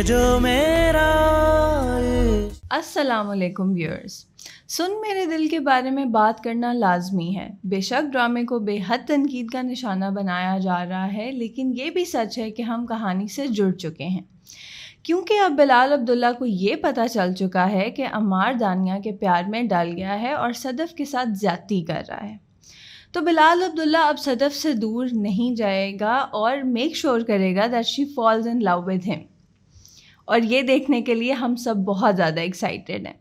جو میرا السلام علیکم ویورز. سن میرے دل کے بارے میں بات کرنا لازمی ہے. بے شک ڈرامے کو بے حد تنقید کا نشانہ بنایا جا رہا ہے، لیکن یہ بھی سچ ہے کہ ہم کہانی سے جڑ چکے ہیں، کیونکہ اب بلال عبداللہ کو یہ پتہ چل چکا ہے کہ عمار دانیہ کے پیار میں ڈل گیا ہے اور صدف کے ساتھ زیادتی کر رہا ہے. تو بلال عبداللہ اب صدف سے دور نہیں جائے گا اور میک شور کرے گا that she falls in love with him. اور یہ دیکھنے کے لیے ہم سب بہت زیادہ ایکسائٹیڈ ہیں.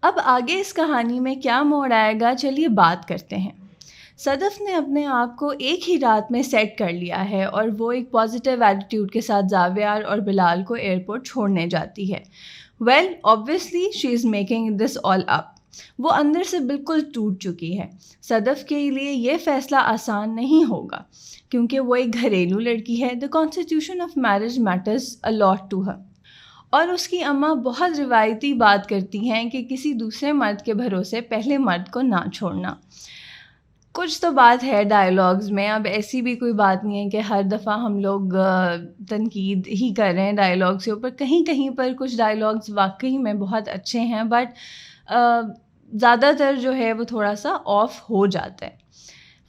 اب آگے اس کہانی میں کیا موڑ آئے گا، چلیے بات کرتے ہیں. صدف نے اپنے آپ کو ایک ہی رات میں سیٹ کر لیا ہے اور وہ ایک پازیٹیو ایٹیٹیوڈ کے ساتھ زاویار اور بلال کو ایئرپورٹ چھوڑنے جاتی ہے. Well obviously she is making this all up. وہ اندر سے بالکل ٹوٹ چکی ہے. صدف کے لیے یہ فیصلہ آسان نہیں ہوگا کیونکہ وہ ایک گھریلو لڑکی ہے. The constitution of marriage matters a lot to her. اور اس کی اماں بہت روایتی بات کرتی ہیں کہ کسی دوسرے مرد کے بھروسے پہلے مرد کو نہ چھوڑنا. کچھ تو بات ہے ڈائلاگز میں. اب ایسی بھی کوئی بات نہیں ہے کہ ہر دفعہ ہم لوگ تنقید ہی کر رہے ہیں ڈائلاگز کے اوپر. کہیں کہیں پر کچھ ڈائلاگز واقعی میں بہت اچھے ہیں، بٹ زیادہ تر جو ہے وہ تھوڑا سا آف ہو جاتا ہے.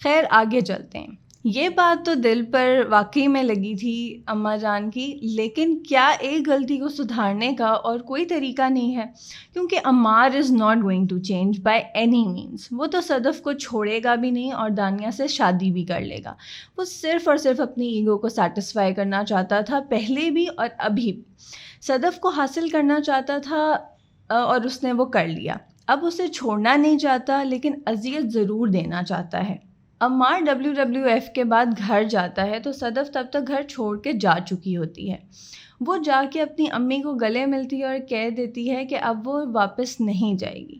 خیر آگے چلتے ہیں. یہ بات تو دل پر واقعی میں لگی تھی اماں جان کی، لیکن کیا ایک غلطی کو سدھارنے کا اور کوئی طریقہ نہیں ہے؟ کیونکہ Ammar is not going to change by any means. وہ تو صدف کو چھوڑے گا بھی نہیں اور دانیہ سے شادی بھی کر لے گا. وہ صرف اور صرف اپنی ایگو کو سیٹسفائی کرنا چاہتا تھا، پہلے بھی اور ابھی بھی. صدف کو حاصل کرنا چاہتا تھا اور اس نے وہ کر لیا. اب اسے چھوڑنا نہیں چاہتا، لیکن اذیت ضرور دینا چاہتا ہے. عمار WWF کے بعد گھر جاتا ہے تو صدف تب تک گھر چھوڑ کے جا چکی ہوتی ہے. وہ جا کے اپنی امی کو گلے ملتی ہے اور کہہ دیتی ہے کہ اب وہ واپس نہیں جائے گی.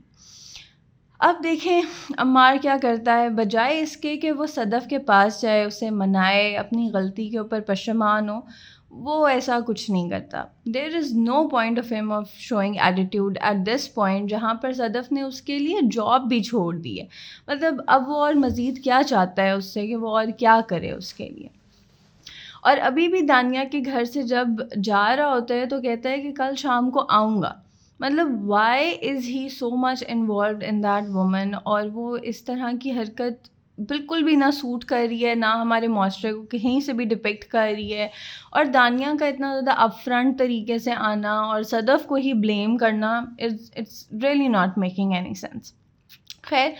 اب دیکھیں عمار کیا کرتا ہے. بجائے اس کے کہ وہ صدف کے پاس جائے، اسے منائے، اپنی غلطی کے اوپر پشیمان ہو، وہ ایسا کچھ نہیں کرتا. There is no point of ہم of showing attitude at this point, جہاں پر صدف نے اس کے لیے جاب بھی چھوڑ دی ہے. مطلب اب وہ اور مزید کیا چاہتا ہے اس سے کہ وہ اور کیا کرے اس کے لیے. اور ابھی بھی دانیہ کے گھر سے جب جا رہا ہوتا ہے تو کہتا ہے کہ کل شام کو آؤں گا. مطلب why is he so much involved in that woman? اور وہ اس طرح کی حرکت بالکل بھی نہ سوٹ کر رہی ہے، نہ ہمارے معاشرے کو کہیں سے بھی ڈپکٹ کر رہی ہے. اور دانیہ کا اتنا زیادہ اپ فرنٹ طریقے سے آنا اور صدف کو ہی بلیم کرنا، it's really not making any sense. خیر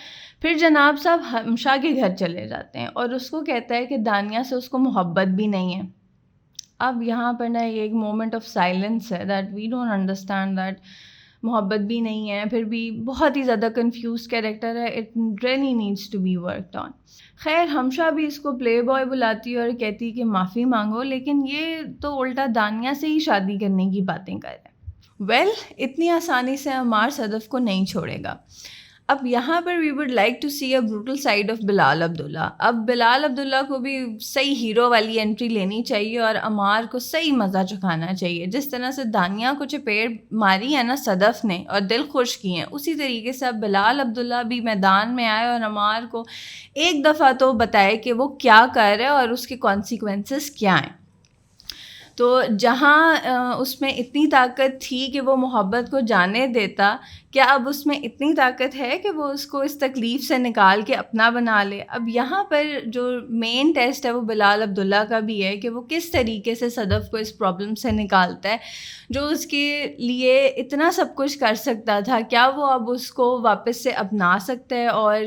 پھر جناب صاحب ہمشا کے گھر چلے جاتے ہیں اور اس کو کہتا ہے کہ دانیہ سے اس کو محبت بھی نہیں ہے. اب یہاں پر نا یہ ایک مومنٹ آف سائلنس ہے that we don't understand that محبت بھی نہیں ہے، پھر بھی بہت ہی زیادہ کنفیوز کیریکٹر ہے. It really needs to be worked on. خیر ہمشا بھی اس کو پلے بوائے بلاتی ہے اور کہتی کہ معافی مانگو، لیکن یہ تو الٹا دانیہ سے ہی شادی کرنے کی باتیں کر رہے ہیں. ویل اتنی آسانی سے عمار صدف کو نہیں چھوڑے گا. اب یہاں پر we would like to see a brutal side of Bilal Abdullah. اب بلال عبداللہ کو بھی صحیح ہیرو والی انٹری لینی چاہیے اور عمار کو صحیح مزہ چکھانا چاہیے. جس طرح سے دانیہ کو چپیڑ ماری ہے نا صدف نے اور دل خوش کیے ہیں، اسی طریقے سے اب بلال عبداللہ بھی میدان میں آئے اور عمار کو ایک دفعہ تو بتائے کہ وہ کیا کر رہا ہے اور اس کے کانسیکوینسز کیا ہیں. تو جہاں اس میں اتنی طاقت تھی کہ وہ محبت کو جانے دیتا، کیا اب اس میں اتنی طاقت ہے کہ وہ اس کو اس تکلیف سے نکال کے اپنا بنا لے؟ اب یہاں پر جو مین ٹیسٹ ہے وہ بلال عبداللہ کا بھی ہے کہ وہ کس طریقے سے صدف کو اس پرابلم سے نکالتا ہے جو اس کے لیے اتنا سب کچھ کر سکتا تھا. کیا وہ اب اس کو واپس سے اپنا سکتا ہے؟ اور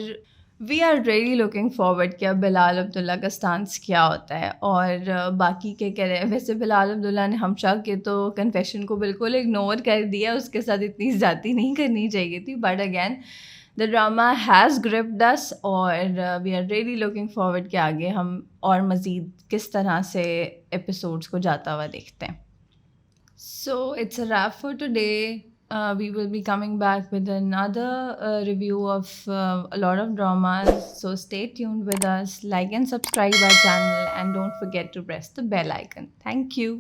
we are really looking forward کہ اب بلال عبداللہ کا اسٹانس کیا ہوتا ہے اور باقی کے کہہ رہے ہیں. ویسے بلال عبداللہ نے ہمشا کے تو کنفیشن کو بالکل اگنور کر دیا، اس کے ساتھ اتنی زیادتی نہیں کرنی چاہیے تھی. But again the drama has gripped us اور we are really looking forward کہ آگے ہم اور مزید کس طرح سے ایپیسوڈس کو جاتا ہوا دیکھتے ہیں. So it's a wrap for today. We will be coming back with another review of a lot of dramas. So stay tuned with us, like and subscribe our channel, and don't forget to press the bell icon. Thank you.